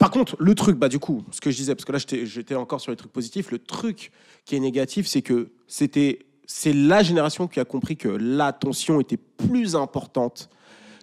par contre, le truc, bah du coup, ce que je disais, parce que là j'étais encore sur les trucs positifs, le truc qui est négatif, c'est que c'est la génération qui a compris que l'attention était plus importante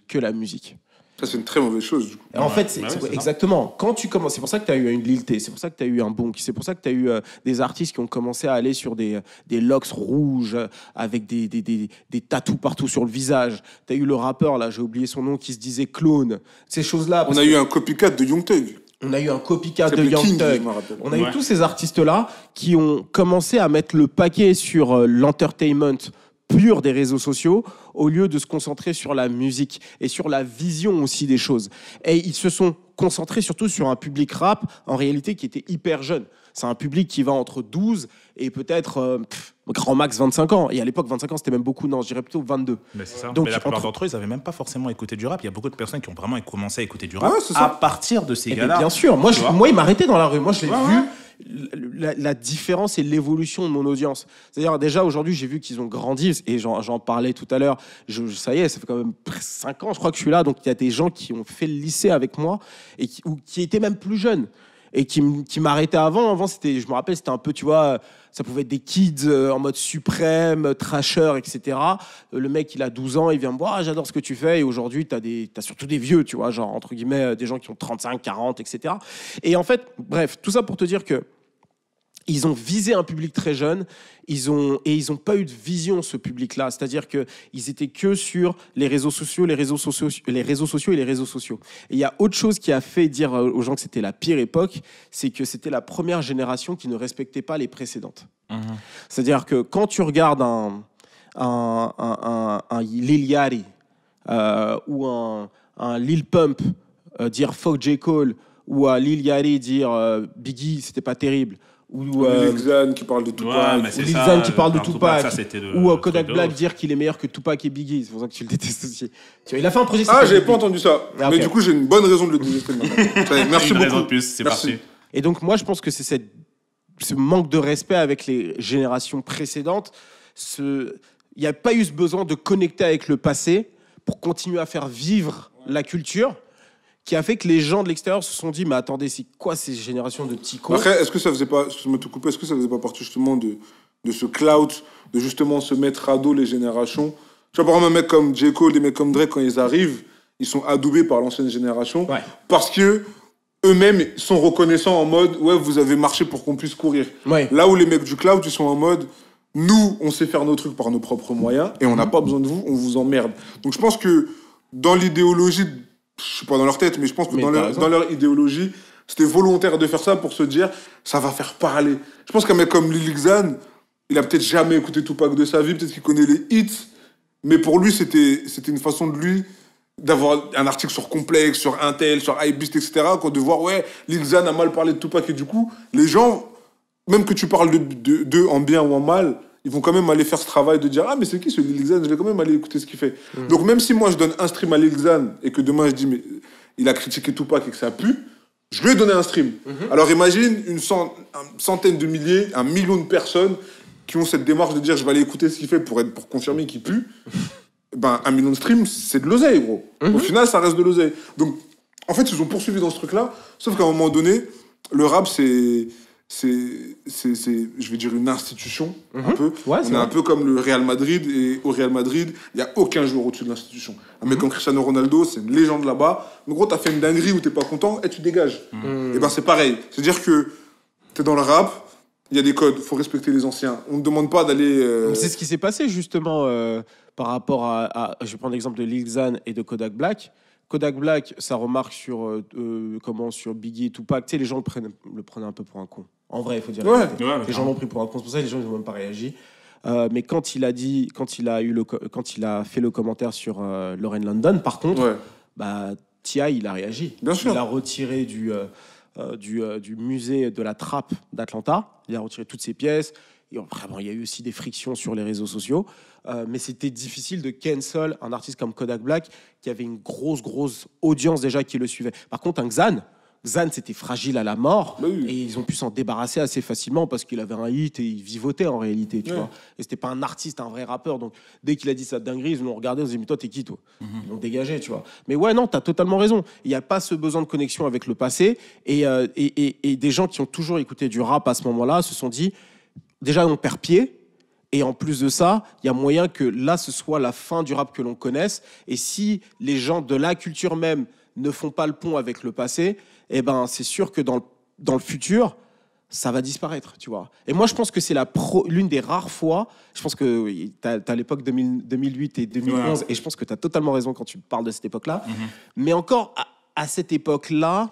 que la musique. Ça, c'est une très mauvaise chose, du coup. En fait, c'est exactement. Quand tu commences, c'est pour ça que tu as eu une Lil T, c'est pour ça que tu as eu un Bonk, c'est pour ça que tu as eu des artistes qui ont commencé à aller sur des locks rouges avec des tatous partout sur le visage. Tu as eu le rappeur, là, j'ai oublié son nom, qui se disait Clone. Ces choses-là. On a eu un copycat de Young Thug. On a eu un copycat de Young Thug. On a eu tous ces artistes-là qui ont commencé à mettre le paquet sur l'entertainment pur des réseaux sociaux au lieu de se concentrer sur la musique et sur la vision aussi des choses. Et ils se sont concentrés surtout sur un public rap, en réalité, qui était hyper jeune. C'est un public qui va entre 12 et peut-être grand max 25 ans. Et à l'époque, 25 ans, c'était même beaucoup. Non, je dirais plutôt 22. Mais c'est ça. Donc, mais la plupart d'entre eux, ils n'avaient même pas forcément écouté du rap. Il y a beaucoup de personnes qui ont vraiment commencé à écouter du rap à partir de ces gars-là. Bien sûr. Moi, il m'arrêtait dans la rue. Moi, je l'ai vu. La différence et l'évolution de mon audience. C'est-à-dire, déjà, aujourd'hui, j'ai vu qu'ils ont grandi, et j'en parlais tout à l'heure. Ça y est, ça fait quand même 5 ans, je crois que je suis là, donc il y a des gens qui ont fait le lycée avec moi, et qui étaient même plus jeunes, et qui m'arrêtaient avant. Avant, je me rappelle, c'était un peu, tu vois, ça pouvait être des kids en mode suprême, trasher, etc. Le mec, il a 12 ans, il vient me voir, j'adore ce que tu fais, et aujourd'hui, t'as surtout des vieux, tu vois, genre, entre guillemets, des gens qui ont 35, 40, etc. Et en fait, bref, tout ça pour te dire que ils ont visé un public très jeune, ils ont pas eu de vision, ce public-là. C'est-à-dire qu'ils étaient que sur les réseaux sociaux. Et il y a autre chose qui a fait dire aux gens que c'était la pire époque, c'est que c'était la première génération qui ne respectait pas les précédentes. C'est-à-dire que quand tu regardes un Lil Yachty ou un Lil Pump dire fuck J. Cole, ou à Lil Yachty dire Biggie, c'était pas terrible, ou Lil Xan qui parle de Tupac, ou Lil Xan qui parle de Tupac, ou Kodak Black dire qu'il est meilleur que Tupac et Biggie. C'est pour ça que tu le détestes aussi. Il a fait un projet. J'avais pas entendu ça. Ah, mais du coup, j'ai une bonne raison de le détester maintenant. Merci beaucoup. Raison de plus, c'est parti. Et donc, moi, je pense que c'est ce manque de respect avec les générations précédentes. Il n'y a pas eu ce besoin de connecter avec le passé pour continuer à faire vivre la culture, qui a fait que les gens de l'extérieur se sont dit, mais attendez, c'est quoi ces générations de petits cons ? Après, est-ce que ça faisait pas, excuse-moi de te couper, est-ce que ça faisait pas partie justement de ce clout, de justement se mettre à dos les générations ? Tu vois, par exemple, un mec comme J. Cole, des mecs comme Drake, quand ils arrivent, ils sont adoubés par l'ancienne génération, parce que eux-mêmes sont reconnaissants en mode, ouais, vous avez marché pour qu'on puisse courir. Là où les mecs du clout, ils sont en mode, nous, on sait faire nos trucs par nos propres moyens, et on n'a pas besoin de vous, on vous emmerde. Donc je pense que dans l'idéologie, je suis pas dans leur tête, mais je pense que dans leur idéologie, c'était volontaire de faire ça pour se dire, ça va faire parler. Je pense qu'un mec comme Lil Xan, il a peut-être jamais écouté Tupac de sa vie, peut-être qu'il connaît les hits, mais pour lui, c'était une façon de lui d'avoir un article sur Complex, sur Intel, sur Hypebeast, etc., de voir, ouais, Lil Xan a mal parlé de Tupac, et du coup, les gens, même que tu parles d'eux en bien ou en mal, ils vont quand même aller faire ce travail de dire, ah, mais c'est qui ce Lil Xan ? Je vais quand même aller écouter ce qu'il fait. Donc même si moi je donne un stream à Lil Xan et que demain je dis, mais il a critiqué Tupac et que ça pue, je lui ai donné un stream. Alors imagine une centaine de milliers, 1 million de personnes qui ont cette démarche de dire, je vais aller écouter ce qu'il fait pour confirmer qu'il pue. Ben, 1 million de streams, c'est de l'oseille, gros. Au final, ça reste de l'oseille. Donc, en fait, ils ont poursuivi dans ce truc-là, sauf qu'à un moment donné, le rap, c'est je vais dire, une institution, un peu. Ouais, on est un peu comme le Real Madrid, et au Real Madrid, il n'y a aucun joueur au-dessus de l'institution. Un mec comme Cristiano Ronaldo, c'est une légende là-bas. Mais gros, t'as fait une dinguerie où t'es pas content, et tu dégages. Et ben c'est pareil. C'est-à-dire que t'es dans le rap, il y a des codes, il faut respecter les anciens. On ne demande pas d'aller... C'est ce qui s'est passé, justement, par rapport à... Je vais prendre l'exemple de Lil Xan et de Kodak Black. Kodak Black, ça remarque sur Biggie et Tupac. Tu sais, les gens le prenaient un peu pour un con. En vrai, il faut dire. Les gens l'ont pris pour un con. C'est pour ça que les gens n'ont même pas réagi. Mais quand il a fait le commentaire sur Lauren London, par contre, T.I. il a réagi. Bien sûr. Il a retiré du musée de la trappe d'Atlanta. Il a retiré toutes ses pièces. Et vraiment, il y a eu aussi des frictions sur les réseaux sociaux. Mais c'était difficile de cancel un artiste comme Kodak Black qui avait une grosse audience déjà qui le suivait. Par contre, un Xan, Zan, c'était fragile à la mort, Bah oui. et ils ont pu s'en débarrasser assez facilement parce qu'il avait un hit et il vivotait en réalité, tu vois. Et c'était pas un artiste, un vrai rappeur. Donc dès qu'il a dit sa dinguerie, ils l'ont regardé, ils ont dit mais toi t'es qui toi? Ils l'ont dégagé, tu vois. Mais ouais, non, t'as totalement raison. Il n'y a pas ce besoin de connexion avec le passé, et des gens qui ont toujours écouté du rap à ce moment-là se sont dit déjà on perd pied. Et en plus de ça, il y a moyen que là, ce soit la fin du rap que l'on connaisse. Et si les gens de la culture même ne font pas le pont avec le passé, eh ben, c'est sûr que dans le futur, ça va disparaître, tu vois. Et moi, je pense que c'est l'une des rares fois, je pense que tu as l'époque 2008 et 2011, et je pense que tu as totalement raison quand tu parles de cette époque-là. Mais encore, à cette époque-là,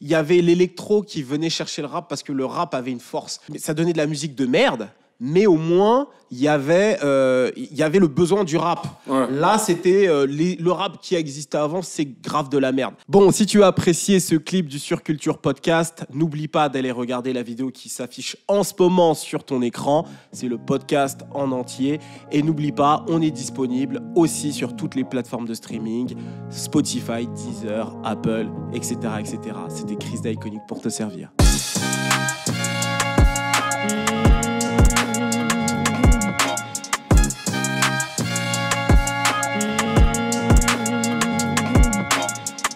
il y avait l'électro qui venait chercher le rap parce que le rap avait une force. Mais ça donnait de la musique de merde, mais au moins, il y avait le besoin du rap. Ouais. Là, c'était le rap qui existait avant, c'est grave de la merde. Bon, si tu as apprécié ce clip du Surculture Podcast, n'oublie pas d'aller regarder la vidéo qui s'affiche en ce moment sur ton écran. C'est le podcast en entier. Et n'oublie pas, on est disponible aussi sur toutes les plateformes de streaming, Spotify, Deezer, Apple, etc., etc. C'était Chris d'Iconic pour te servir.